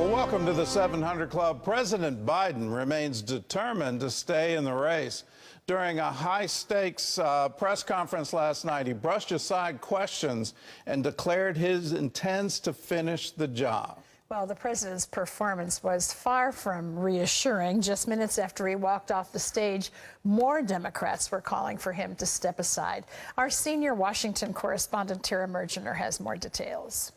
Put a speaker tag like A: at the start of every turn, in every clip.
A: Well, welcome to the 700 Club. President Biden remains determined to stay in the race. During a high-stakes press conference last night, he brushed aside questions and declared his intents to finish the job.
B: Well, the president's performance was far from reassuring. Just minutes after he walked off the stage, more Democrats were calling for him to step aside. Our senior Washington correspondent, Tara Mergener, has more details.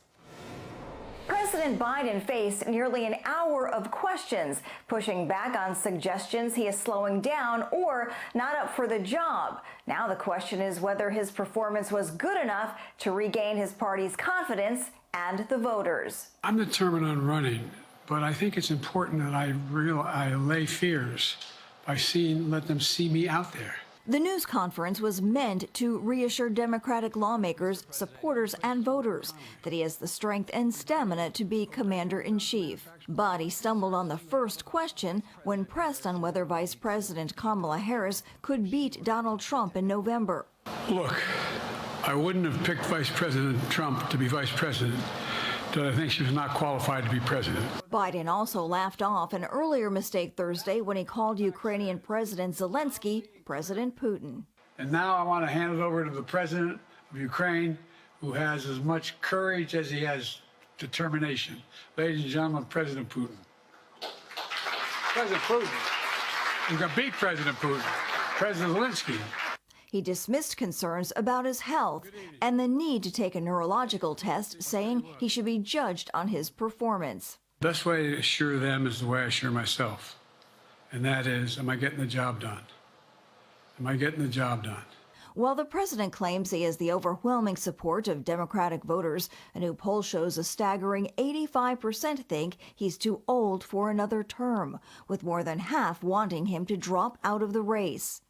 C: President Biden faced nearly an hour of questions, pushing back on suggestions he is slowing down or not up for the job. Now the question is whether his performance was good enough to regain his party's confidence and the voters.
D: I'm determined on running, but I think it's important that I allay fears by let them see me out there.
E: The news conference was meant to reassure Democratic lawmakers, supporters, and voters that he has the strength and stamina to be commander-in-chief. But he stumbled on the first question when pressed on whether Vice President Kamala Harris could beat Donald Trump in November.
D: Look, I wouldn't have picked Vice President Trump to be vice president, but I think she was not qualified to be president.
E: Biden also laughed off an earlier mistake Thursday when he called Ukrainian President Zelensky President Putin.
D: And now I want to hand it over to the president of Ukraine, who has as much courage as he has determination. Ladies and gentlemen, President Putin. President Putin. He's going to beat President Putin. President Zelensky.
E: He dismissed concerns about his health and the need to take a neurological test, saying he should be judged on his performance.
D: The best way to assure them is the way I assure myself, and that is, am I getting the job done? Am I getting the job done?
E: While the president claims he has the overwhelming support of Democratic voters, a new poll shows a staggering 85% think he's too old for another term, with more than half wanting him to drop out of the race.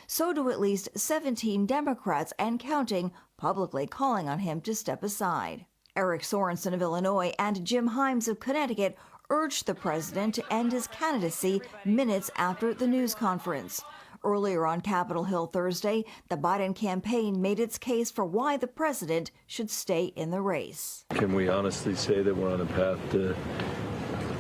E: So do at least 17 Democrats and counting, publicly calling on him to step aside. Eric Sorensen of Illinois and Jim Himes of Connecticut urged the president to end his candidacy minutes after the news conference. Earlier on Capitol Hill Thursday, the Biden campaign made its case for why the president should stay in the race.
F: Can we honestly say that we're on a path to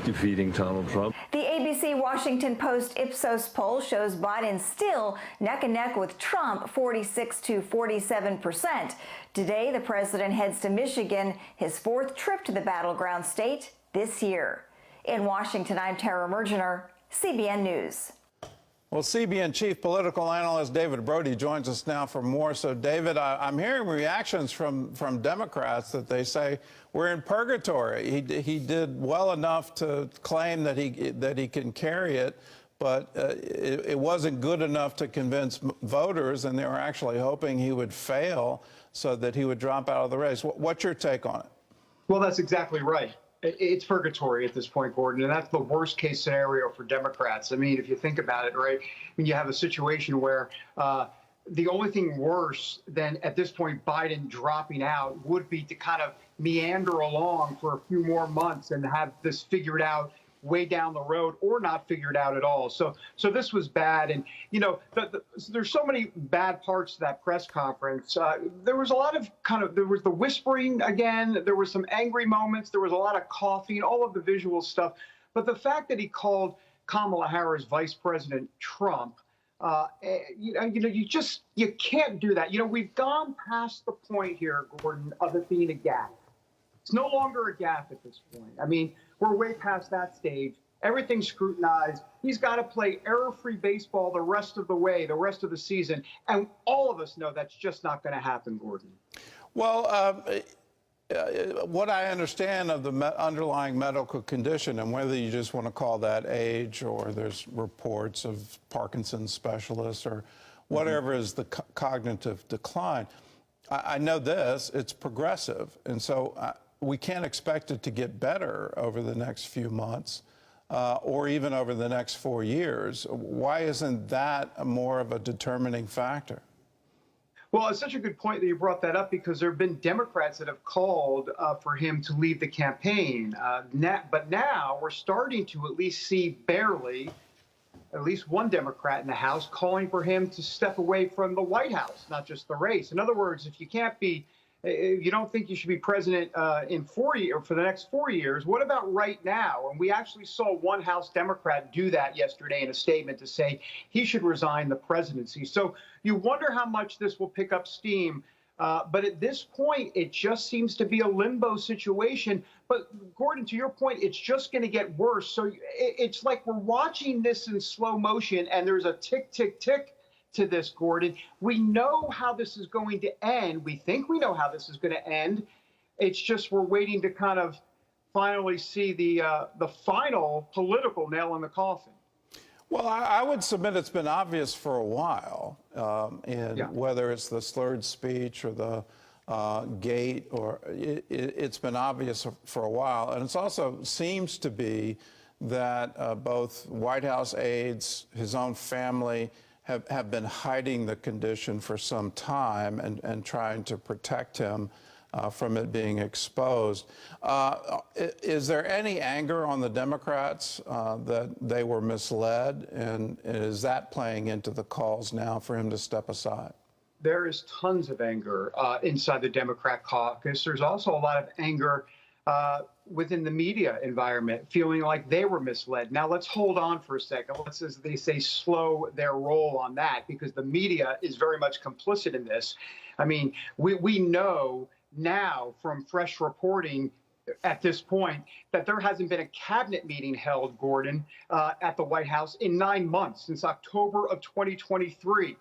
F: defeating Donald Trump?
C: The ABC Washington Post Ipsos poll shows Biden still neck and neck with Trump, 46 to 47%. Today, the president heads to Michigan, his fourth trip to the battleground state this year. In Washington, I'm Tara Mergener, CBN News.
A: Well, CBN Chief Political Analyst David Brody joins us now for more. So, David, I'm hearing reactions from Democrats that they say we're in purgatory. He did well enough to claim that he can carry it, but it wasn't good enough to convince voters, and they were actually hoping he would fail so that he would drop out of the race. What's your take on it?
G: Well, that's exactly right. It's purgatory at this point, Gordon, and that's the worst case scenario for Democrats. I mean, if you think about it, right, I mean, you have a situation where the only thing worse than at this point Biden dropping out would be to kind of meander along for a few more months and have this figured out way down the road, or not figured out at all. So this was bad. And, you know, there's so many bad parts to that press conference. There was a lot of there was the whispering again. There were some angry moments. There was a lot of coughing, all of the visual stuff. But the fact that he called Kamala Harris Vice President Trump, you can't do that. You know, we've gone past the point here, Gordon, of it being a gaffe. It's no longer a gaffe at this point. I mean, we're way past that stage. Everything's scrutinized. He's got to play error-free baseball the rest of the way, the rest of the season. And all of us know that's just not going to happen, Gordon.
A: Well, what I understand of the underlying medical condition, and whether you just want to call that age or there's reports of Parkinson's specialists or whatever is the cognitive decline, I know this, it's progressive. And so we can't expect it to get better over the next few months or even over the next 4 years. Why isn't that more of a determining factor?
G: Well, it's such a good point that you brought that up, because there have been Democrats that have called for him to leave the campaign. But now we're starting to at least see barely at least one Democrat in the House calling for him to step away from the White House, not just the race. In other words, if you can't be If you don't think you should be president in 40 or for the next 4 years, what about right now? And we actually saw one House Democrat do that yesterday in a statement to say he should resign the presidency. So you wonder how much this will pick up steam. But at this point, it just seems to be a limbo situation. But Gordon, to your point, it's just going to get worse. So it's like we're watching this in slow motion, and there's a tick, tick, tick to this, Gordon. We know how this is going to end. We think we know how this is going to end. It's just we're waiting to kind of finally see the final political nail in the coffin.
A: Well, I would submit it's been obvious for a while, whether it's the slurred speech or the gate, or it's been obvious for a while. And it also seems to be that both White House aides, his own family, have been hiding the condition for some time and trying to protect him from it being exposed. Is there any anger on the Democrats that they were misled? And is that playing into the calls now for him to step aside?
G: There is tons of anger inside the Democrat caucus. There's also a lot of anger within the media environment, feeling like they were misled. Now, let's hold on for a second. Let's, as they say, slow their roll on that, because the media is very much complicit in this. I mean, we know now from fresh reporting at this point that there hasn't been a cabinet meeting held, Gordon, at the White House in 9 months, since October of 2023.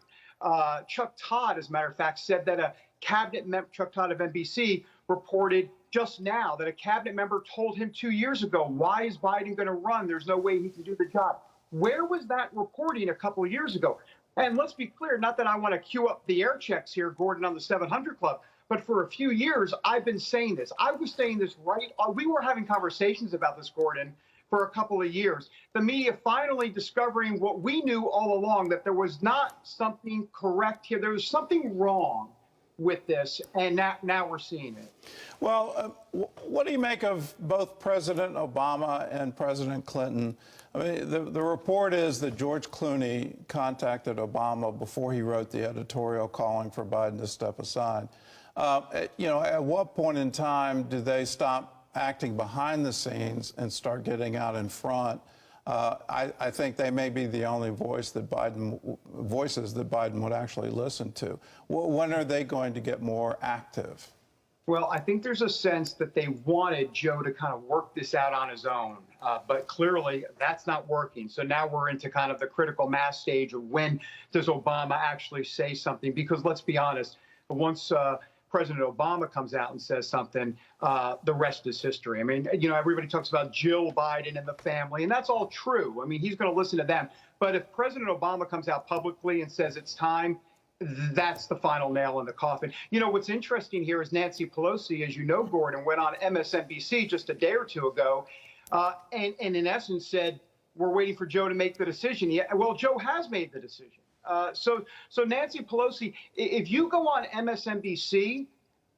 G: Chuck Todd, as a matter of fact, said that a cabinet member, Chuck Todd of NBC, reported just now that a cabinet member told him 2 years ago, why is Biden going to run? There's no way he can do the job. Where was that reporting a couple of years ago? And let's be clear, not that I want to cue up the air checks here, Gordon, on the 700 Club, but for a few years, I've been saying this. I was saying this we were having conversations about this, Gordon, for a couple of years. The media finally discovering what we knew all along, that there was not something correct here. There was something wrong with this, and now we're seeing it.
A: Well, what do you make of both President Obama and President Clinton? I mean, the report is that George Clooney contacted Obama before he wrote the editorial calling for Biden to step aside. At what point in time do they stop acting behind the scenes and start getting out in front? I think they may be the only voices that Biden would actually listen to. When are they going to get more active?
G: Well, I think there's a sense that they wanted Joe to kind of work this out on his own, but clearly that's not working. So now we're into kind of the critical mass stage of when does Obama actually say something? Because let's be honest, once President Obama comes out and says something, the rest is history. I mean, everybody talks about Jill Biden and the family, and that's all true. I mean, he's going to listen to them. But if President Obama comes out publicly and says it's time, that's the final nail in the coffin. What's interesting here is Nancy Pelosi, as you know, Gordon, went on MSNBC just a day or two ago and in essence said, we're waiting for Joe to make the decision. Yeah, well, Joe has made the decision. So Nancy Pelosi, if you go on MSNBC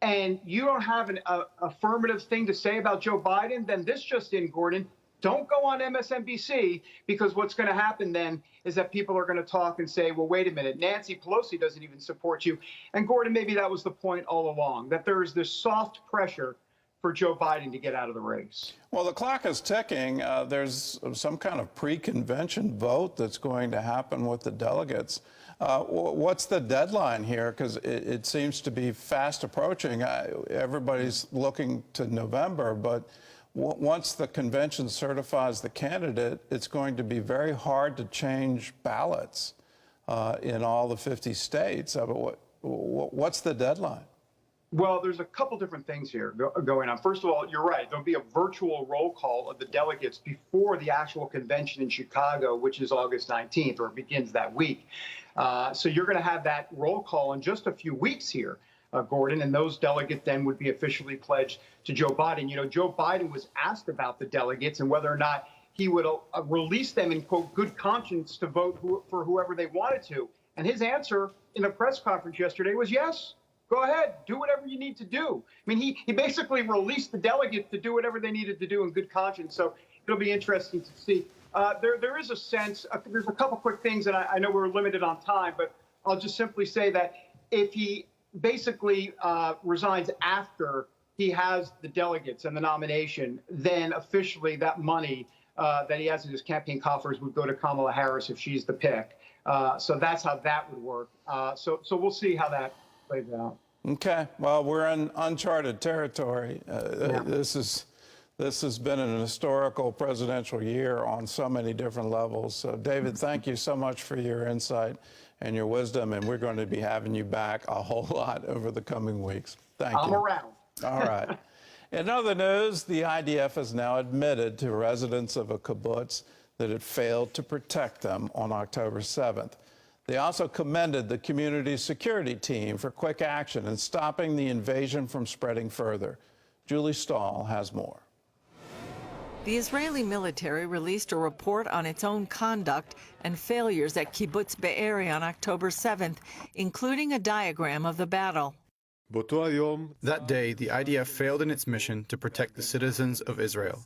G: and you don't have an affirmative thing to say about Joe Biden, then this just in, Gordon, don't go on MSNBC, because what's going to happen then is that people are going to talk and say, well, wait a minute, Nancy Pelosi doesn't even support you. And Gordon, maybe that was the point all along, that there is this soft pressure for Joe Biden to get out of the race.
A: Well, the clock is ticking. There's some kind of pre-convention vote that's going to happen with the delegates. What's the deadline here? Because it seems to be fast approaching. Everybody's looking to November, but once the convention certifies the candidate, it's going to be very hard to change ballots in all the 50 states. What's the deadline?
G: Well, there's a couple different things here going on. First of all, you're right. There'll be a virtual roll call of the delegates before the actual convention in Chicago, which is August 19th, or begins that week. So you're going to have that roll call in just a few weeks here, Gordon, and those delegates then would be officially pledged to Joe Biden. Joe Biden was asked about the delegates and whether or not he would release them in, quote, good conscience to vote for whoever they wanted to. And his answer in a press conference yesterday was yes. Go ahead, do whatever you need to do. I mean, he basically released the delegates to do whatever they needed to do in good conscience. So it'll be interesting to see. There is a sense, there's a couple quick things, and I know we're limited on time, but I'll just simply say that if he basically resigns after he has the delegates and the nomination, then officially that money that he has in his campaign coffers would go to Kamala Harris if she's the pick. So that's how that would work. So we'll see how that plays out.
A: Okay. Well, we're in uncharted territory. This has been an historical presidential year on so many different levels. So, David, thank you so much for your insight and your wisdom, and we're going to be having you back a whole lot over the coming weeks. Thank you.
G: I'm around.
A: All right. In other news, the IDF has now admitted to residents of a kibbutz that it failed to protect them on October 7th. They also commended the community security team for quick action in stopping the invasion from spreading further. Julie Stahl has more.
H: The Israeli military released a report on its own conduct and failures at Kibbutz Be'eri on October 7th, including a diagram of the battle.
I: That day, the IDF failed in its mission to protect the citizens of Israel.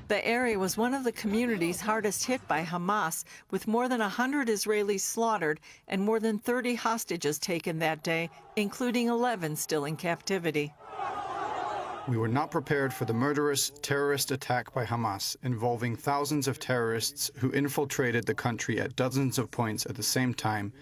H: Be'eri was one of the communities hardest hit by Hamas, with more than 100 Israelis slaughtered and more than 30 hostages taken that day, including 11 still in captivity.
I: We were not prepared for the murderous terrorist attack by Hamas, involving thousands of terrorists who infiltrated the country at dozens of points at the same time.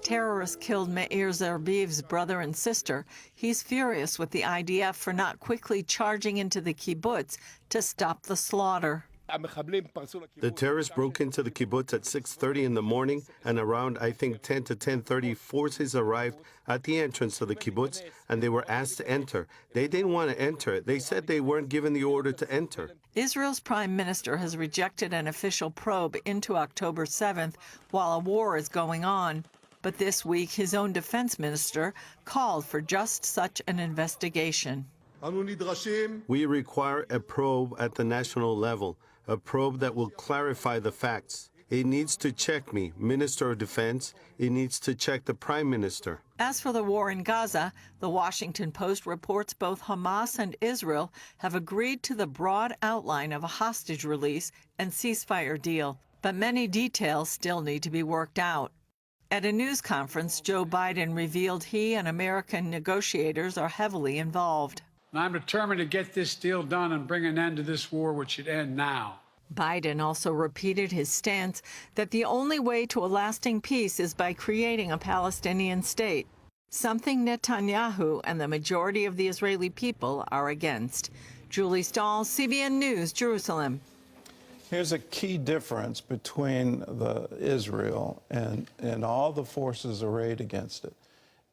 H: Terrorists killed Meir Zerbiv's brother and sister. He's furious with the IDF for not quickly charging into the kibbutz to stop the slaughter.
J: The terrorists broke into the kibbutz at 6:30 in the morning, and around, I think, 10 to 10:30, forces arrived at the entrance to the kibbutz, and they were asked to enter. They didn't want to enter. They said they weren't given the order to enter.
H: Israel's prime minister has rejected an official probe into October 7th while a war is going on. But this week, his own defense minister called for just such an investigation.
J: We require a probe at the national level, a probe that will clarify the facts. It needs to check me, Minister of Defense. It needs to check the Prime Minister.
H: As for the war in Gaza, the Washington Post reports both Hamas and Israel have agreed to the broad outline of a hostage release and ceasefire deal. But many details still need to be worked out. At a news conference, Joe Biden revealed he and American negotiators are heavily involved.
D: I'm determined to get this deal done and bring an end to this war, which should end now.
H: Biden also repeated his stance that the only way to a lasting peace is by creating a Palestinian state, something Netanyahu and the majority of the Israeli people are against. Julie Stahl, CBN News, Jerusalem.
A: Here's a key difference between Israel and all the forces arrayed against it.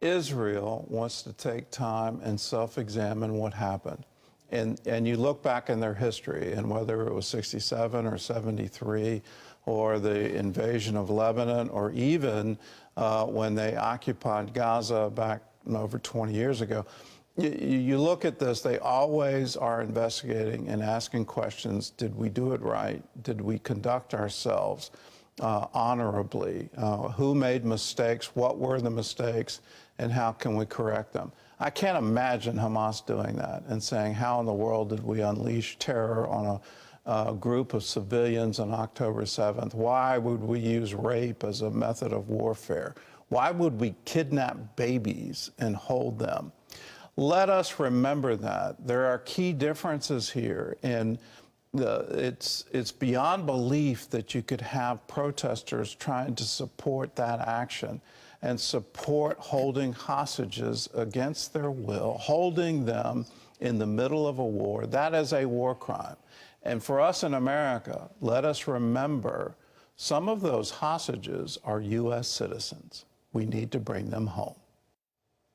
A: Israel wants to take time and self-examine what happened. And you look back in their history, and whether it was 67 or 73, or the invasion of Lebanon, or even when they occupied Gaza back over 20 years ago, you look at this, they always are investigating and asking questions. Did we do it right? Did we conduct ourselves honorably? Who made mistakes? What were the mistakes? And how can we correct them? I can't imagine Hamas doing that and saying, how in the world did we unleash terror on a group of civilians on October 7th? Why would we use rape as a method of warfare? Why would we kidnap babies and hold them? Let us remember that. There are key differences here, and it's beyond belief that you could have protesters trying to support that action and support holding hostages against their will, holding them in the middle of a war. That is a war crime. And for us in America, let us remember some of those hostages are U.S. citizens. We need to bring them home.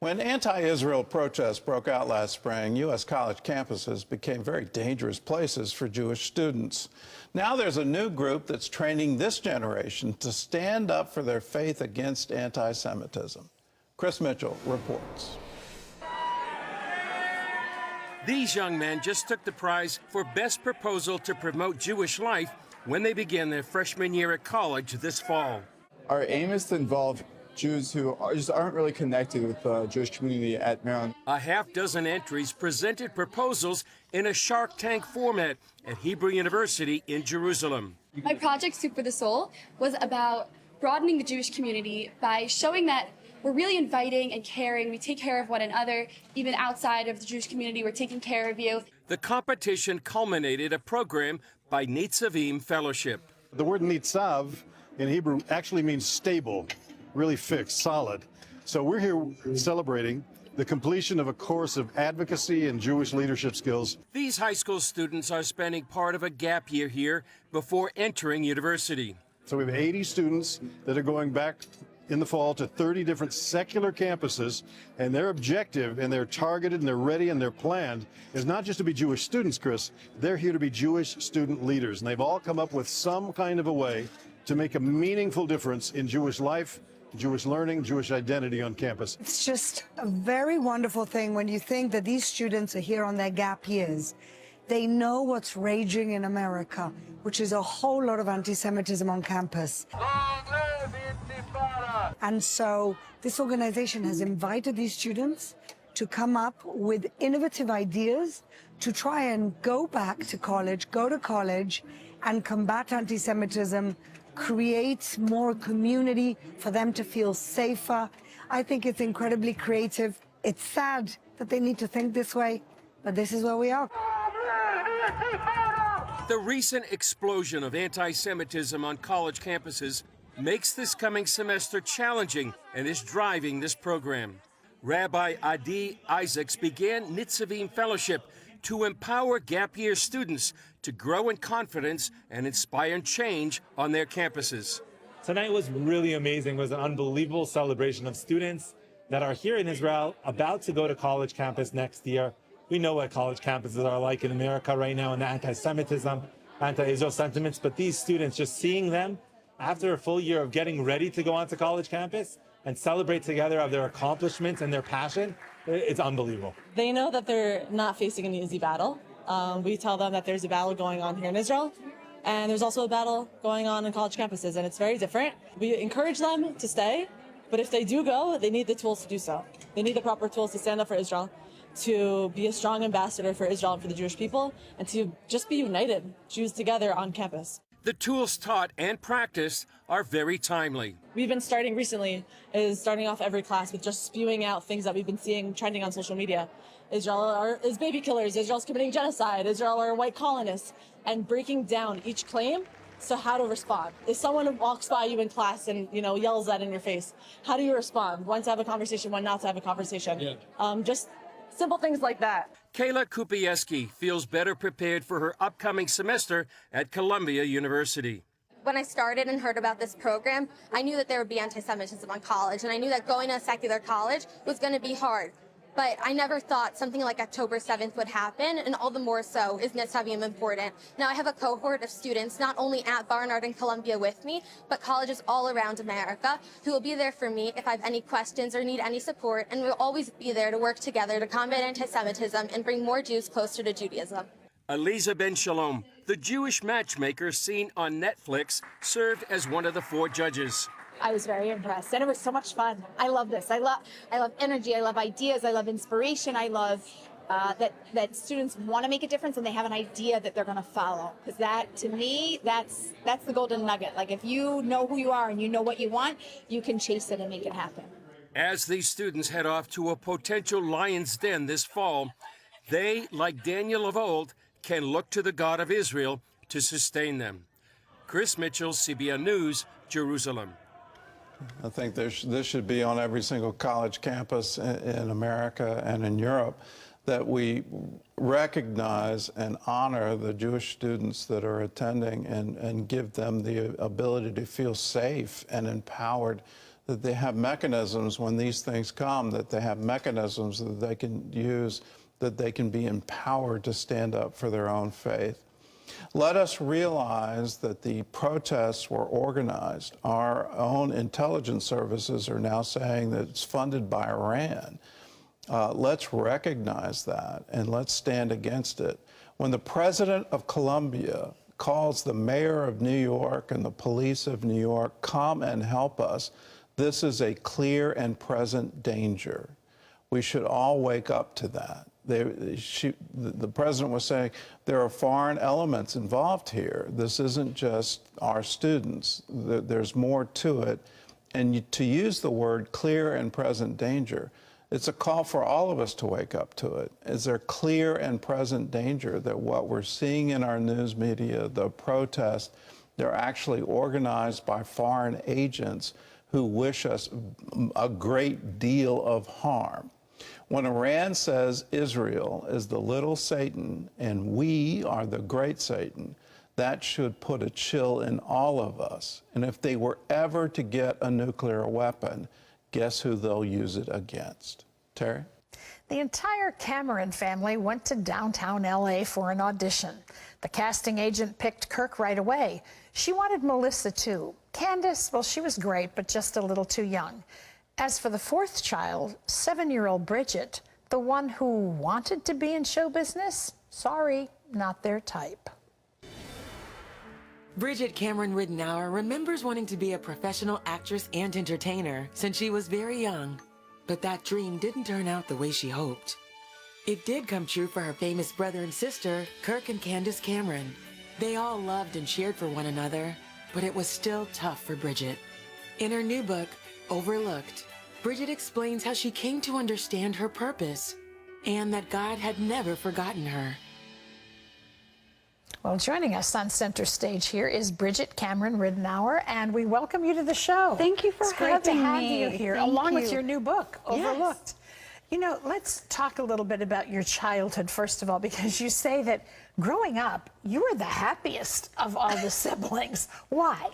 A: When anti-Israel protests broke out last spring, U.S. college campuses became very dangerous places for Jewish students. Now there's a new group that's training this generation to stand up for their faith against anti-Semitism. Chris Mitchell reports.
K: These young men just took the prize for Best Proposal to Promote Jewish Life when they began their freshman year at college this fall.
L: Our aim is to involve Jews who aren't really connected with the Jewish community at Maryland.
K: A half dozen entries presented proposals in a Shark Tank format at Hebrew University in Jerusalem.
M: My project, Soup for the Soul, was about broadening the Jewish community by showing that we're really inviting and caring. We take care of one another, even outside of the Jewish community. We're taking care of you.
K: The competition culminated a program by Nitzavim Fellowship.
N: The word nitzav in Hebrew actually means stable, really fixed, solid. So we're here celebrating the completion of a course of advocacy and Jewish leadership skills.
K: These high school students are spending part of a gap year here before entering university.
N: So we have 80 students that are going back in the fall to 30 different secular campuses, and their objective, and they're targeted, and they're ready, and they're planned, is not just to be Jewish students, Chris. They're here to be Jewish student leaders, and they've all come up with some kind of a way to make a meaningful difference in Jewish life, Jewish learning, Jewish identity on campus.
O: It's just a very wonderful thing when you think that these students are here on their gap years. They know what's raging in America, which is a whole lot of anti-Semitism on campus. And so this organization has invited these students to come up with innovative ideas to try and go to college and combat anti-Semitism, create more community for them to feel safer. I think it's incredibly creative. It's sad that they need to think this way, but this is where we are.
K: The recent explosion of anti-Semitism on college campuses makes this coming semester challenging and is driving this program. Rabbi Adi Isaacs began Nitzavim Fellowship to empower gap year students to grow in confidence and inspire change on their campuses.
P: Tonight was really amazing. It was an unbelievable celebration of students that are here in Israel, about to go to college campus next year. We know what college campuses are like in America right now, and the anti-Semitism, anti-Israel sentiments, but these students, just seeing them after a full year of getting ready to go onto college campus and celebrate together of their accomplishments and their passion, it's unbelievable.
Q: They know that they're not facing an easy battle. We tell them that there's a battle going on here in Israel, and there's also a battle going on in college campuses, and it's very different. We encourage them to stay, but if they do go, they need the tools to do so. They need the proper tools to stand up for Israel, to be a strong ambassador for Israel and for the Jewish people, and to just be united, Jews together on campus.
K: The tools taught and practiced are very timely.
Q: We've been starting off every class with just spewing out things that we've been seeing trending on social media. Israel is baby killers, Israel's committing genocide, Israel are white colonists, and breaking down each claim, so how to respond. If someone walks by you in class and yells that in your face, how do you respond? When to have a conversation, when not to have a conversation. Yeah. Just simple things like that.
K: Kayla Kupieski feels better prepared for her upcoming semester at Columbia University.
R: When I started and heard about this program, I knew that there would be anti-Semitism on college, and I knew that going to a secular college was going to be hard. But I never thought something like October 7th would happen, and all the more so is Nitzavim important. Now I have a cohort of students, not only at Barnard and Columbia with me, but colleges all around America who will be there for me if I have any questions or need any support, and we'll always be there to work together to combat anti-Semitism and bring more Jews closer to Judaism.
K: Aliza Ben Shalom, the Jewish matchmaker seen on Netflix, served as one of the 4 judges.
S: I was very impressed, and it was so much fun. I love this. I love energy. I love ideas. I love inspiration. I love that students want to make a difference and they have an idea that they're going to follow. Because that, to me, that's the golden nugget. Like, if you know who you are and you know what you want, you can chase it and make it happen.
K: As these students head off to a potential lion's den this fall, they, like Daniel of old, can look to the God of Israel to sustain them. Chris Mitchell, CBN News, Jerusalem.
A: I think this should be on every single college campus in America and in Europe, that we recognize and honor the Jewish students that are attending and give them the ability to feel safe and empowered, that they have mechanisms when these things come, that they have mechanisms that they can use, that they can be empowered to stand up for their own faith. Let us realize that the protests were organized. Our own intelligence services are now saying that it's funded by Iran. Let's recognize that and let's stand against it. When the president of Columbia calls the mayor of New York and the police of New York, come and help us, this is a clear and present danger. We should all wake up to that. The president was saying there are foreign elements involved here. This isn't just our students. There's more to it. And to use the word clear and present danger, it's a call for all of us to wake up to it. Is there clear and present danger that what we're seeing in our news media, the protests, they're actually organized by foreign agents who wish us a great deal of harm? When Iran says Israel is the little Satan and we are the great Satan, that should put a chill in all of us. And if they were ever to get a nuclear weapon, guess who they'll use it against? Terry?
B: The entire Cameron family went to downtown LA for an audition. The casting agent picked Kirk right away. She wanted Melissa too. Candace, well, she was great, but just a little too young. As for the fourth child, 7-year-old Bridget, the one who wanted to be in show business, sorry, not their type.
T: Bridget Cameron Ridenour remembers wanting to be a professional actress and entertainer since she was very young. But that dream didn't turn out the way she hoped. It did come true for her famous brother and sister, Kirk and Candace Cameron. They all loved and cheered for one another, but it was still tough for Bridget. In her new book, Overlooked, Bridget explains how she came to understand her purpose and that God had never forgotten her.
B: Well, joining us on center stage here is Bridget Cameron Ridenour, and we welcome you to the show.
U: Thank you for
B: having me. It's great to have you here, along with your new book, Overlooked. You know, let's talk a little bit about your childhood, first of all, because you say that growing up, you were the happiest of all the siblings. Why?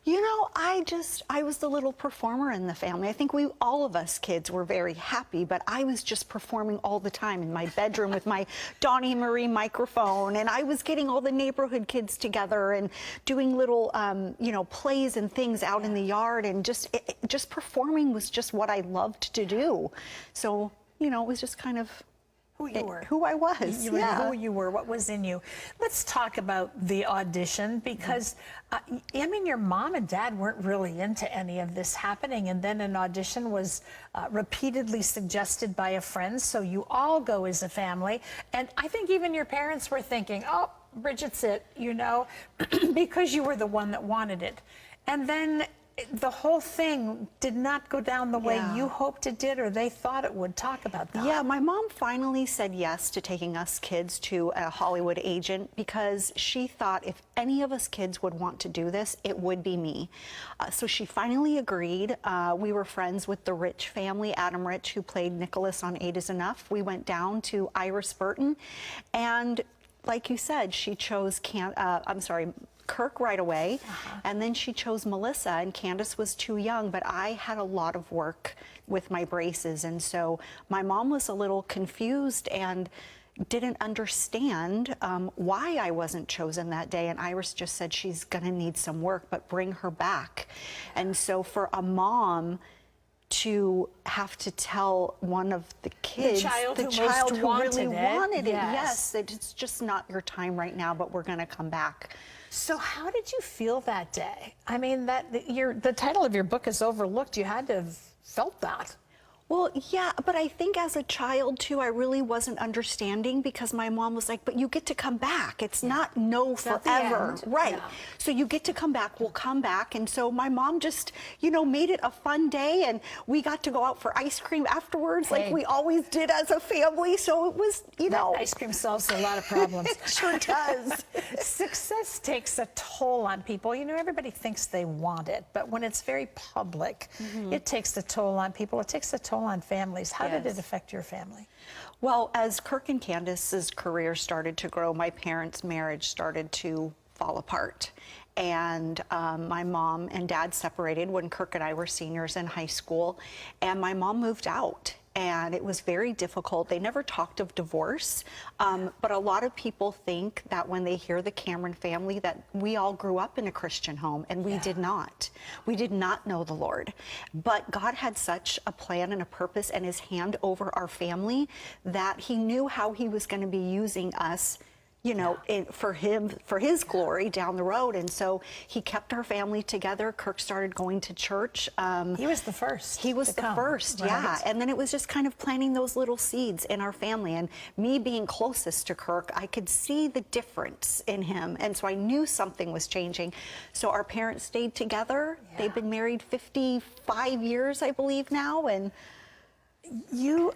U: You know, I was the little performer in the family. I think all of us kids were very happy, but I was just performing all the time in my bedroom with my Donnie Marie microphone, and I was getting all the neighborhood kids together and doing little, you know, plays and things out in the yard, and just performing was just what I loved to do. So, you know, it was just kind of
B: who you were.
U: Who I was.
B: You were who you were, what was in you. Let's talk about the audition, because, I mean, your mom and dad weren't really into any of this happening, and then an audition was repeatedly suggested by a friend, so you all go as a family. And I think even your parents were thinking, oh, Bridget's it, you know, because you were the one that wanted it. And then the whole thing did not go down the way you hoped it did, or they thought it would. Talk about that.
U: Yeah, my mom finally said yes to taking us kids to a Hollywood agent because she thought if any of us kids would want to do this, it would be me. So she finally agreed. We were friends with the Rich family, Adam Rich, who played Nicholas on 8 is Enough. We went down to Iris Burton, and like you said, she chose Kirk right away, and then she chose Melissa, and Candace was too young, but I had a lot of work with my braces, and so my mom was a little confused and didn't understand why I wasn't chosen that day, and Iris just said she's gonna need some work, but bring her back. And so for a mom to have to tell one of the kids, the child who really wanted it, yes, that it's just not your time right now, but we're gonna come back.
B: So how did you feel that day? I mean, the title of your book is Overlooked. You had to have felt that.
U: Well, yeah, but I think as a child, too, I really wasn't understanding because my mom was like, but you get to come back. It's not forever. Right. Yeah. So you get to come back. We'll come back. And so my mom just, you know, made it a fun day, and we got to go out for ice cream afterwards like we always did as a family. So it was, you know.
B: Ice cream solves a lot of problems.
U: It sure does.
B: Success takes a toll on people. You know, everybody thinks they want it, but when it's very public, it takes a toll on people. It takes a toll on families. How did it affect your family?
U: Well, as Kirk and Candace's career started to grow, my parents' marriage started to fall apart. And my mom and dad separated when Kirk and I were seniors in high school, and my mom moved out. And it was very difficult. They never talked of divorce, but a lot of people think that when they hear the Cameron family that we all grew up in a Christian home, and we did not. We did not know the Lord. But God had such a plan and a purpose and his hand over our family that he knew how he was going to be using us, you know, for his glory down the road. And so he kept our family together. Kirk started going to church.
B: He was the first.
U: He was the first, yeah. And then it was just kind of planting those little seeds in our family. And me being closest to Kirk, I could see the difference in him. And so I knew something was changing. So our parents stayed together. Yeah. They've been married 55 years, I believe now. And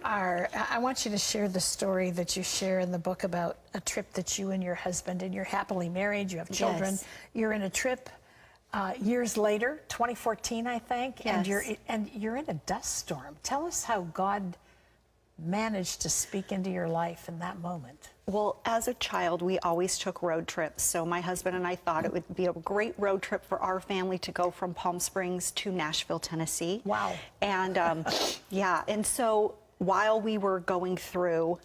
B: I want you to share the story that you share in the book about a trip that you and your husband, and you're happily married, you have children. Yes. You're in a trip years later, 2014, I think, yes. and you're in a dust storm. Tell us how God managed to speak into your life in that moment.
U: Well, as a child, we always took road trips. So my husband and I thought it would be a great road trip for our family to go from Palm Springs to Nashville, Tennessee.
B: Wow.
U: And yeah, and so while we were going through,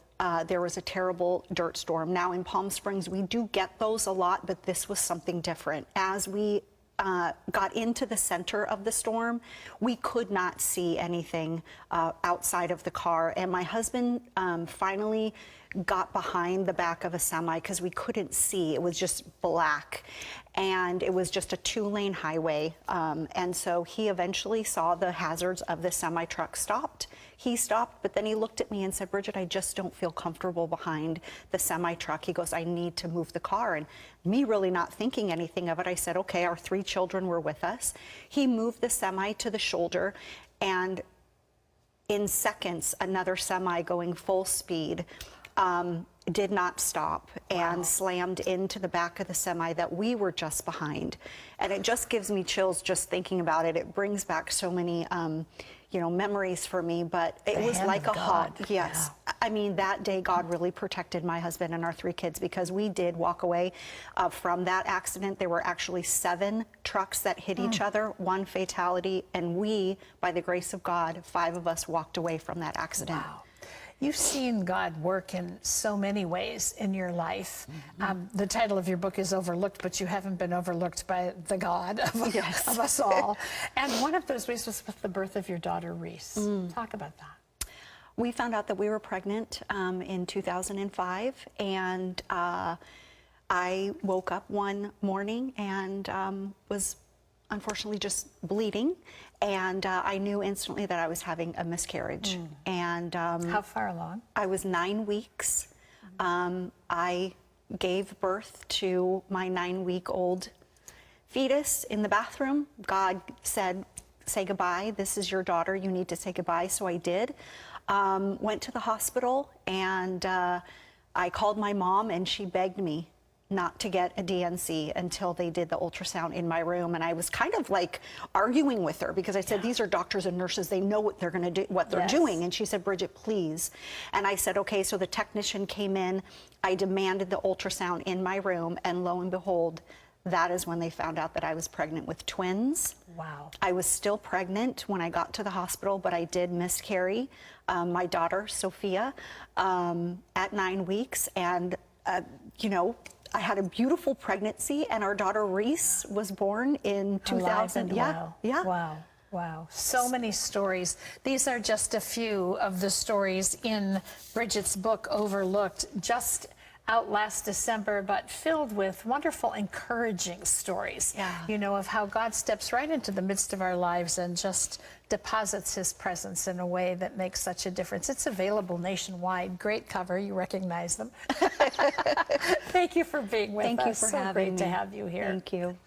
U: there was a terrible dirt storm. Now in Palm Springs, we do get those a lot, but this was something different. As we got into the center of the storm, we could not see anything outside of the car. And my husband finally got behind the back of a semi because we couldn't see. It was just black. And it was just a 2-lane highway. And so he eventually saw the hazards of the semi truck stopped. He stopped, but then he looked at me and said, "Bridget, I just don't feel comfortable behind the semi truck." He goes, "I need to move the car." And me really not thinking anything of it, I said, okay, our 3 children were with us. He moved the semi to the shoulder, and in seconds, another semi going full speed did not stop and slammed into the back of the semi that we were just behind. And it just gives me chills just thinking about it. It brings back so many you know, memories for me, but it was like a hug. Yes. Yeah. I mean, that day, God really protected my husband and our 3 kids, because we did walk away from that accident. There were actually 7 trucks that hit each other, 1 fatality, and we, by the grace of God, 5 of us walked away from that accident.
B: Wow. You've seen God work in so many ways in your life. The title of your book is Overlooked, but you haven't been overlooked by the God of, yes. of us all. And one of those ways was with the birth of your daughter, Reese. Talk about that.
U: We found out that we were pregnant in 2005, and I woke up one morning and was unfortunately just bleeding, and I knew instantly that I was having a miscarriage. And
B: how far along?
U: I was 9 weeks. I gave birth to my 9-week-old fetus in the bathroom. God said, "Say goodbye. This is your daughter. You need to say goodbye." So I did. Went to the hospital, and I called my mom, and she begged me not to get a DNC until they did the ultrasound in my room. And I was kind of like arguing with her, because I said, these are doctors and nurses, they know what they're going to do, what they're doing. And she said, "Bridget, please." And I said, okay. So the technician came in, I demanded the ultrasound in my room, and lo and behold, that is when they found out that I was pregnant with twins.
B: Wow.
U: I was still pregnant when I got to the hospital, but I did miscarry my daughter, Sophia, at 9 weeks. And, you know, I had a beautiful pregnancy, and our daughter Reese was born in 2000.
B: Wow.
U: Yeah.
B: Wow. Wow. So many stories. These are just a few of the stories in Bridget's book, Overlooked, just out last December, but filled with wonderful, encouraging stories, you know, of how God steps right into the midst of our lives and just deposits his presence in a way that makes such a difference. It's available nationwide. Great cover. You recognize them. Thank you for being with us.
U: Thank you for having me.
B: Great to have you here.
U: Thank you.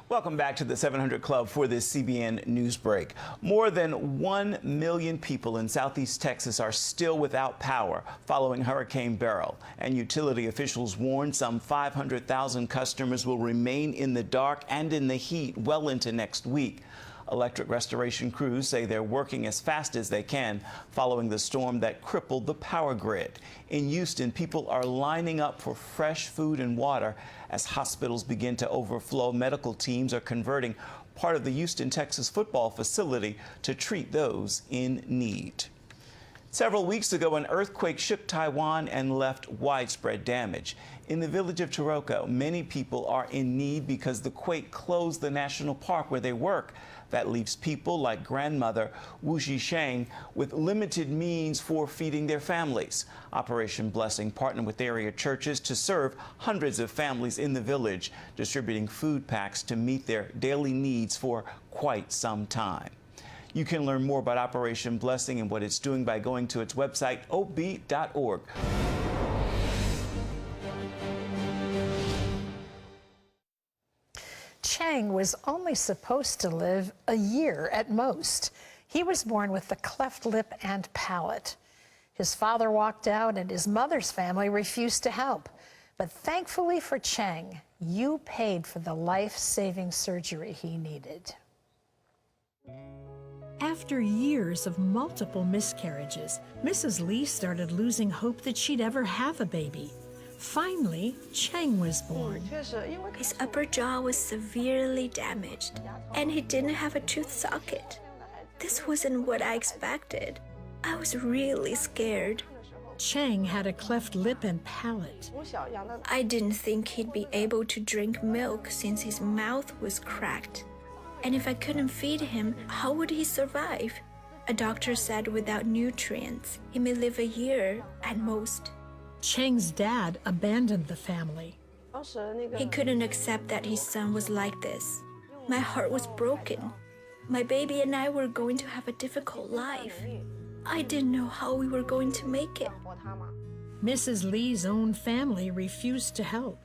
E: Welcome back to the 700 Club for this CBN News Break. More than 1 million people in southeast Texas are still without power following Hurricane Beryl, and utility officials warn some 500,000 customers will remain in the dark and in the heat well into next week. Electric restoration crews say they're working as fast as they can following the storm that crippled the power grid. In Houston, people are lining up for fresh food and water as hospitals begin to overflow. Medical teams are converting part of the Houston, Texas football facility to treat those in need. Several weeks ago, an earthquake shook Taiwan and left widespread damage. In the village of Taroko, many people are in need because the quake closed the national park where they work. That leaves people like grandmother Wu Sheng with limited means for feeding their families. Operation Blessing partnered with area churches to serve hundreds of families in the village, distributing food packs to meet their daily needs for quite some time. You can learn more about Operation Blessing and what it's doing by going to its website, ob.org.
B: Chang was only supposed to live a year at most. He was born with a cleft lip and palate. His father walked out and his mother's family refused to help. But thankfully for Chang, you paid for the life-saving surgery he needed. After years of multiple miscarriages, Mrs. Lee started losing hope that she'd ever have a baby. Finally, Chang was born.
F: His upper jaw was severely damaged, and he didn't have a tooth socket. This wasn't what I expected. I was really scared.
B: Chang had a cleft lip and palate.
F: I didn't think he'd be able to drink milk since his mouth was cracked. And if I couldn't feed him, how would he survive? A doctor said without nutrients, he may live a year at most.
B: Chang's dad abandoned the family.
F: He couldn't accept that his son was like this. My heart was broken. My baby and I were going to have a difficult life. I didn't know how we were going to make it.
B: Mrs. Lee's own family refused to help.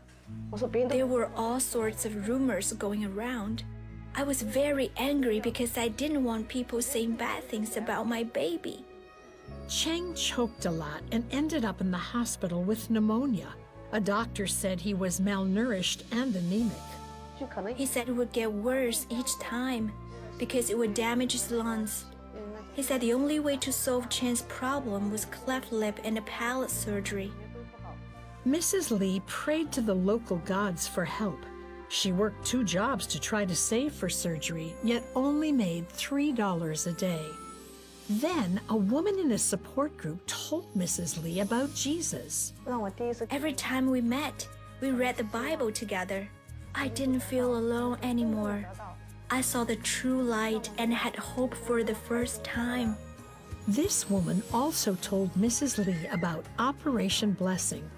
F: There were all sorts of rumors going around. I was very angry because I didn't want people saying bad things about my baby.
B: Chang choked a lot and ended up in the hospital with pneumonia. A doctor said he was malnourished and anemic.
F: He said it would get worse each time because it would damage his lungs. He said the only way to solve Chang's problem was cleft lip and a palate surgery.
B: Mrs. Lee prayed to the local gods for help. She worked 2 jobs to try to save for surgery, yet only made $3 a day. Then, a woman in a support group told Mrs. Lee about Jesus.
F: Every time we met, we read the Bible together. I didn't feel alone anymore. I saw the true light and had hope for the first time.
B: This woman also told Mrs. Lee about Operation Blessing.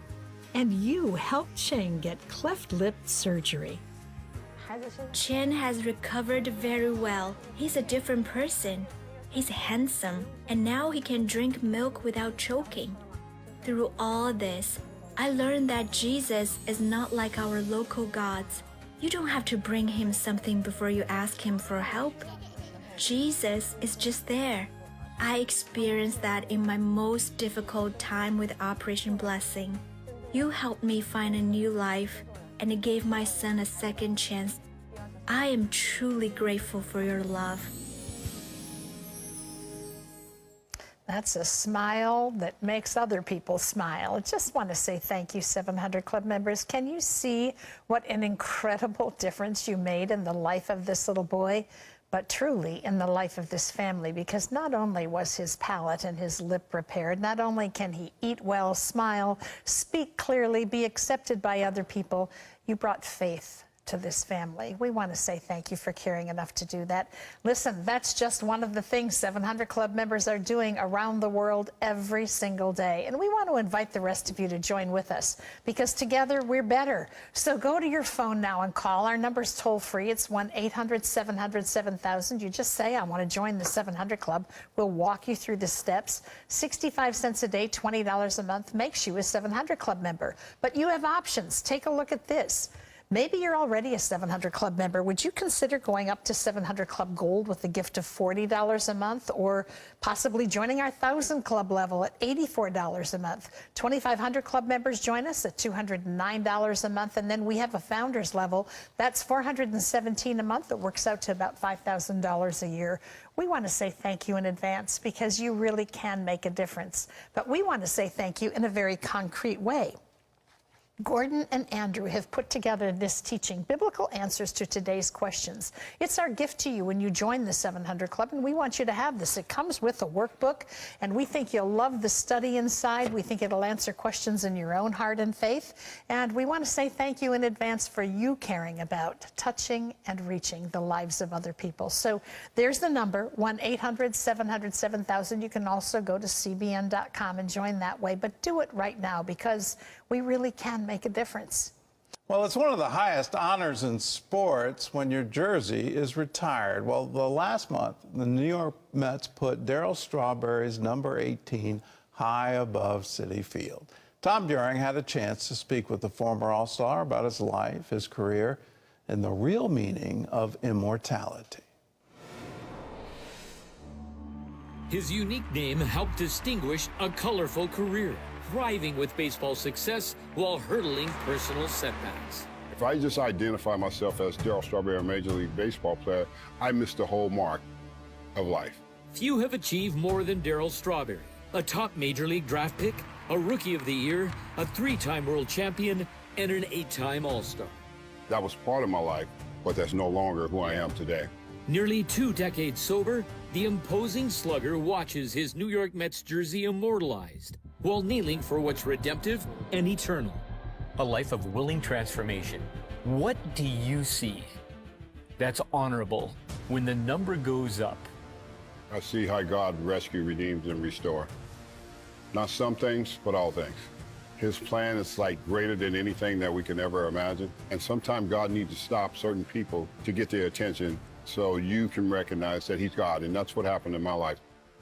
B: And you helped Chang get cleft lip surgery.
F: Chen has recovered very well. He's a different person. He's handsome, and now he can drink milk without choking. Through all this, I learned that Jesus is not like our local gods. You don't have to bring him something before you ask him for help. Jesus is just there. I experienced that in my most difficult time with Operation Blessing. You helped me find a new life, and it gave my son a second chance. I am truly grateful for your love.
B: That's a smile that makes other people smile. I just want to say thank you, 700 Club members. Can you see what an incredible difference you made in the life of this little boy, but truly in the life of this family? Because not only was his palate and his lip repaired, not only can he eat well, smile, speak clearly, be accepted by other people, you brought faith to this family. We want to say thank you for caring enough to do that. Listen, that's just one of the things 700 Club members are doing around the world every single day. And we want to invite the rest of you to join with us because together we're better. So go to your phone now and call. Our number's toll free. It's 1-800-700-7000. You just say, I want to join the 700 Club. We'll walk you through the steps. 65 cents a day, $20 a month makes you a 700 Club member. But you have options. Take a look at this. Maybe you're already a 700 Club member. Would you consider going up to 700 Club Gold with a gift of $40 a month, or possibly joining our 1,000 Club level at $84 a month? 2,500 Club members join us at $209 a month, and then we have a Founders level. That's $417 a month. That works out to about $5,000 a year. We want to say thank you in advance because you really can make a difference. But we want to say thank you in a very concrete way. Gordon and Andrew have put together this teaching, Biblical Answers to Today's Questions. It's our gift to you when you join the 700 Club, and we want you to have this. It comes with a workbook, and we think you'll love the study inside. We think it'll answer questions in your own heart and faith, and we want to say thank you in advance for you caring about touching and reaching the lives of other people. So there's the number, 1-800-700-7000. You can also go to cbn.com and join that way, but do it right now because we really can make a difference.
A: Well, it's one of the highest honors in sports when your jersey is retired. Well, the last month, the New York Mets put Darryl Strawberry's number 18 high above Citi Field. Tom During had a chance to speak with the former All-Star about his life, his career, and the real meaning of immortality.
C: His unique name helped distinguish a colorful career, thriving with baseball success while hurdling personal setbacks.
V: If I just identify myself as Darryl Strawberry, a Major League Baseball player, I missed the whole mark of life.
C: Few have achieved more than Darryl Strawberry, a top Major League draft pick, a Rookie of the Year, a 3-time world champion, and an 8-time All-Star.
V: That was part of my life, but that's no longer who I am today.
C: Nearly 2 decades sober, the imposing slugger watches his New York Mets jersey immortalized while kneeling for what's redemptive and eternal.
W: A life of willing transformation. What do you see that's honorable when the number goes up?
V: I see how God rescues, redeems, and restores. Not some things, but all things. His plan is like greater than anything that we can ever imagine. And sometimes God needs to stop certain people to get their attention so you can recognize that he's God. And that's what happened in my life.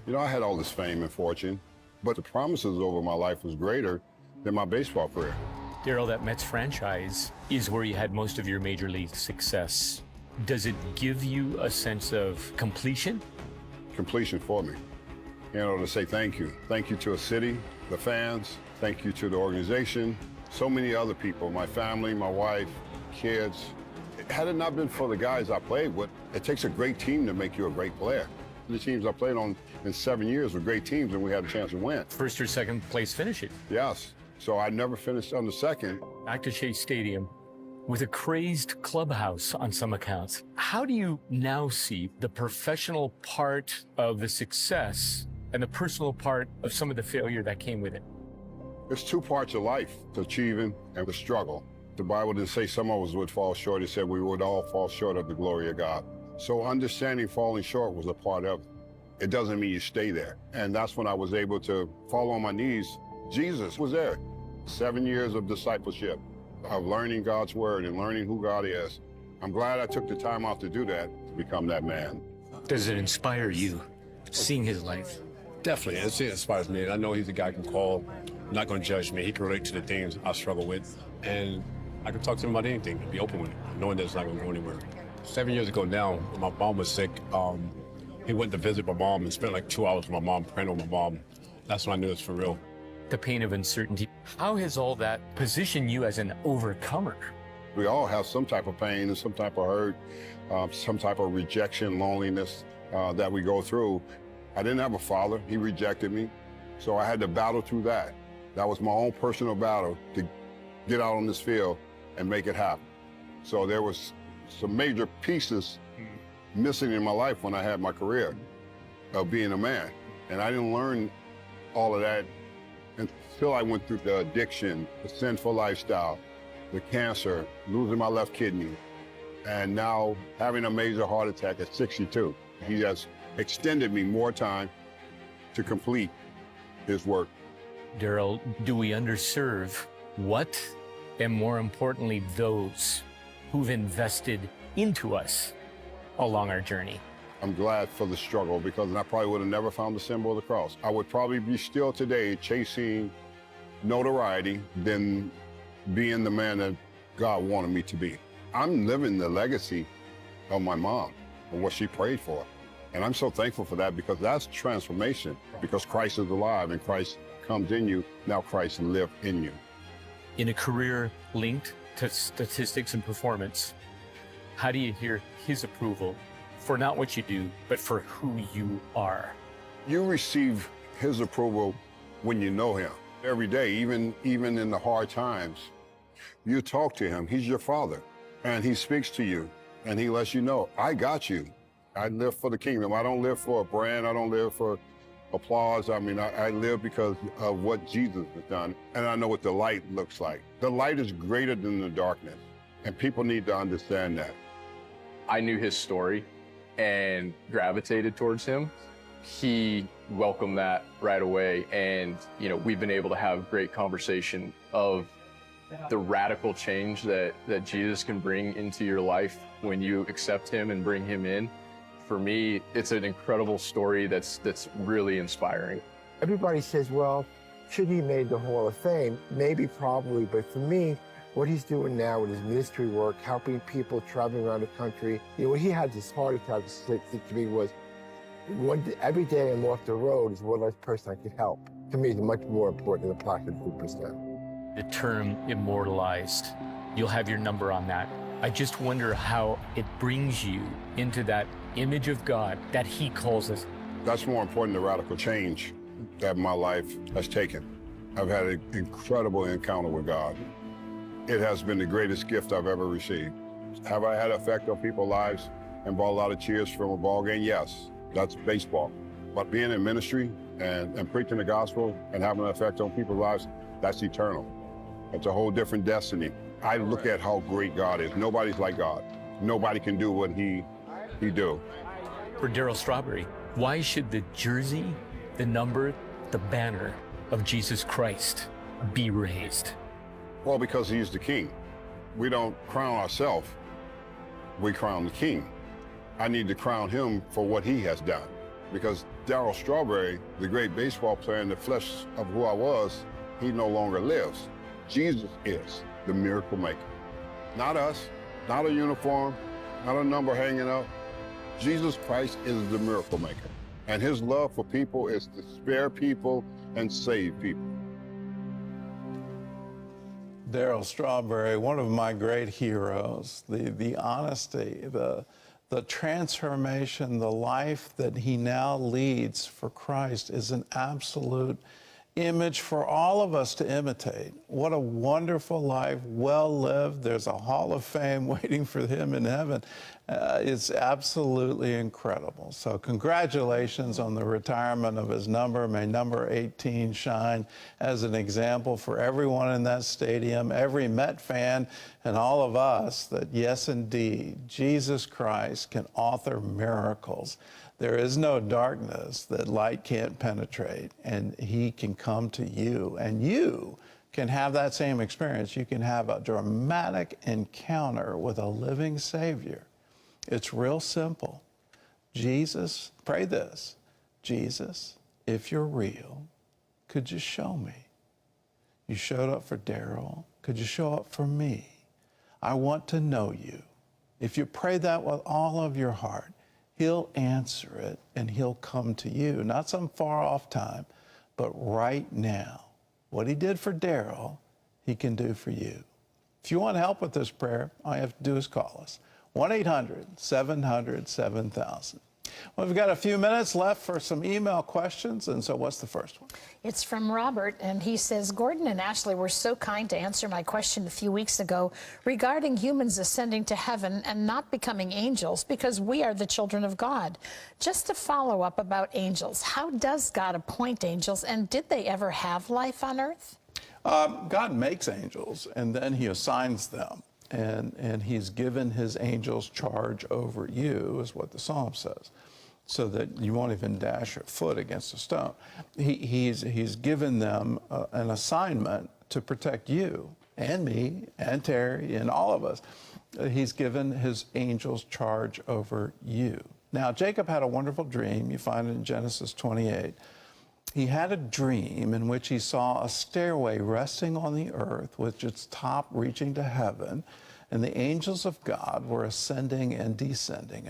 V: You know, I had all this fame and fortune, but the promises over my life was greater than my baseball career.
W: Darryl, that Mets franchise is where you had most of your major league success. Does it give you a sense of completion?
V: Completion for me. You know, to say thank you. Thank you to a city, the fans, thank you to the organization, so many other people, my family, my wife, kids. Had it not been for the guys I played with, it takes a great team to make you a great player. The teams I played on in 7 years were great teams, and we had a chance to win.
W: First or second place finishes.
V: Yes. So I never finished on the second.
W: Back to Shea Stadium with a crazed clubhouse on some accounts. How do you now see the professional part of the success and the personal part of some of the failure that came with it?
V: It's 2 parts of life, the achieving and the struggle. The Bible didn't say some of us would fall short. It said we would all fall short of the glory of God. So understanding falling short was a part of it. It doesn't mean you stay there. And that's when I was able to fall on my knees. Jesus was there. 7 years of discipleship, of learning God's word and learning who God is. I'm glad I took the time out to do that, to become that man.
W: Does it inspire you, seeing his life?
X: Definitely, it inspires me. I know he's a guy who can call, not going to judge me. He can relate to the things I struggle with. And I can talk to him about anything and be open with it, knowing that it's not going to go anywhere. 7 years ago now, when my mom was sick, he went to visit my mom and spent like 2 hours with my mom, praying on my mom. That's when I knew it's for real.
W: The pain of uncertainty. How has all that positioned you as an overcomer?
V: We all have some type of pain and some type of hurt, some type of rejection, loneliness that we go through. I didn't have a father. He rejected me. So I had to battle through that. That was my own personal battle to get out on this field and make it happen. So there was some major pieces missing in my life when I had my career of being a man. And I didn't learn all of that until I went through the addiction, the sinful lifestyle, the cancer, losing my left kidney, and now having a major heart attack at 62. He has extended me more time to complete his work.
W: Darryl, do we underserve what, and more importantly, those who've invested into us along our journey?
V: I'm glad for the struggle because I probably would have never found the symbol of the cross. I would probably be still today chasing notoriety than being the man that God wanted me to be. I'm living the legacy of my mom and what she prayed for. And I'm so thankful for that because that's transformation, because Christ is alive and Christ comes in you. Now Christ lives in you.
W: In a career linked to statistics and performance, how do you hear his approval for not what you do, but for who you are?
V: You receive his approval when you know him. Every day, even in the hard times, You talk to him. He's your father. And he speaks to you. And he lets you know, I got you. I live for the kingdom. I don't live for a brand. I don't live for applause. I mean, I live because of what Jesus has done. And I know what the light looks like. The light is greater than the darkness. And people need to understand that.
D: I knew his story and gravitated towards him. He welcomed that right away. And, you know, we've been able to have great conversation of the radical change that Jesus can bring into your life when you accept him and bring him in. For me, it's an incredible story that's really inspiring.
G: Everybody says, well, should he made the Hall of Fame? Maybe, probably, but for me, what he's doing now with his ministry work, helping people traveling around the country, you know, when he had this heart attack, to me was, every day I'm off the road is one less person I could help. To me, it's much more important than the plastic 2%.
W: The term immortalized, you'll have your number on that. I just wonder how it brings you into that image of God that he calls us.
V: That's more important than radical change that my life has taken. I've had an incredible encounter with God. It has been the greatest gift I've ever received. Have I had an effect on people's lives and brought a lot of cheers from a ball game? Yes, that's baseball. But being in ministry and preaching the gospel and having an effect on people's lives, that's eternal. It's a whole different destiny. I look at how great God is. Nobody's like God. Nobody can do what he do.
W: For Darryl Strawberry, why should the jersey, the number, the banner of Jesus Christ be raised?
V: Well, because he's the king. We don't crown ourselves, we crown the king. I need to crown him for what he has done. Because Darryl Strawberry, the great baseball player in the flesh of who I was, he no longer lives. Jesus is the miracle maker. Not us, not a uniform, not a number hanging up. Jesus Christ is the miracle maker. And his love for people is to spare people and save people.
A: Darryl Strawberry, one of my great heroes, the honesty, the transformation, the life that he now leads for Christ is an absolute image for all of us to imitate. What a wonderful life, well lived. There's a Hall of Fame waiting for him in heaven. It's absolutely incredible. So congratulations on the retirement of his number. May number 18 shine as an example for everyone in that stadium, every Met fan, and all of us that, yes, indeed, Jesus Christ can author miracles. There is no darkness that light can't penetrate, and he can come to you, and you can have that same experience. You can have a dramatic encounter with a living Savior. It's real simple. Jesus, pray this, Jesus, if you're real, could you show me? You showed up for Darryl. Could you show up for me? I want to know you. If you pray that with all of your heart, he'll answer it and he'll come to you, not some far off time, but right now. What he did for Darryl, he can do for you. If you want help with this prayer, all you have to do is call us. 1-800-700-7000. Well, we've got a few minutes left for some email questions, and so what's the first one?
B: It's from Robert, and he says, Gordon and Ashley were so kind to answer my question a few weeks ago regarding humans ascending to heaven and not becoming angels because we are the children of God. Just to follow up about angels, how does God appoint angels, and did they ever have life on earth?
A: God makes angels, and then he assigns them. And he's given his angels charge over you, is what the psalm says, so that you won't even dash your foot against a stone. He's given them an assignment to protect you and me and Terry and all of us. He's given his angels charge over you. Now, Jacob had a wonderful dream. You find it in Genesis 28. He had a dream in which he saw a stairway resting on the earth with its top reaching to heaven, and the angels of God were ascending and descending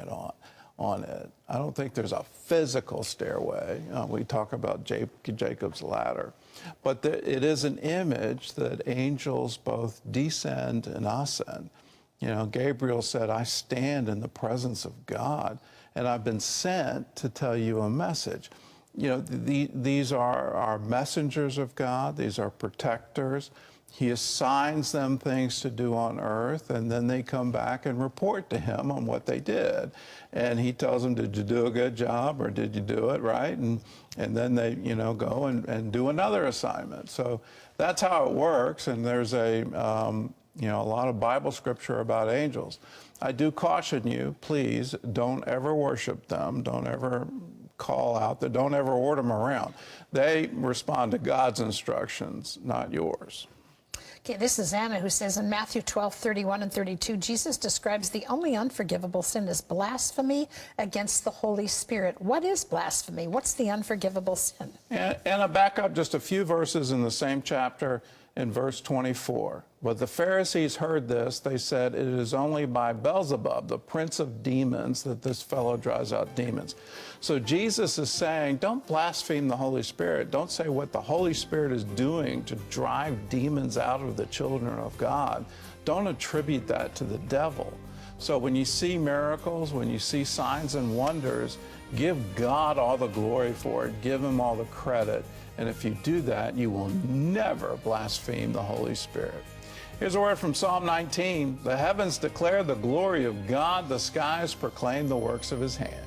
A: on it. I don't think there's a physical stairway. We talk about Jacob's ladder. But it is an image that angels both descend and ascend. You know, Gabriel said, I stand in the presence of God, and I've been sent to tell you a message. You know, these are messengers of God. These are protectors. He assigns them things to do on earth, and then they come back and report to him on what they did. And he tells them, did you do a good job, or did you do it right? And then they, go and do another assignment. So that's how it works. And there's a lot of Bible scripture about angels. I do caution you, please don't ever worship them. Don't ever call out that. Don't ever order them around. They respond to God's instructions, not yours.
B: Okay, this is Anna, who says in Matthew 12:31 and 32, Jesus describes the only unforgivable sin as blasphemy against the Holy Spirit. What is blasphemy? What's the unforgivable sin?
A: And I back up just a few verses in the same chapter in verse 24. But the Pharisees heard this. They said, it is only by Beelzebub, the prince of demons, that this fellow drives out demons. So Jesus is saying, don't blaspheme the Holy Spirit. Don't say what the Holy Spirit is doing to drive demons out of the children of God. Don't attribute that to the devil. So when you see miracles, when you see signs and wonders, give God all the glory for it. Give him all the credit. And if you do that, you will never blaspheme the Holy Spirit. Here's a word from Psalm 19. The heavens declare the glory of God. The skies proclaim the works of his hands.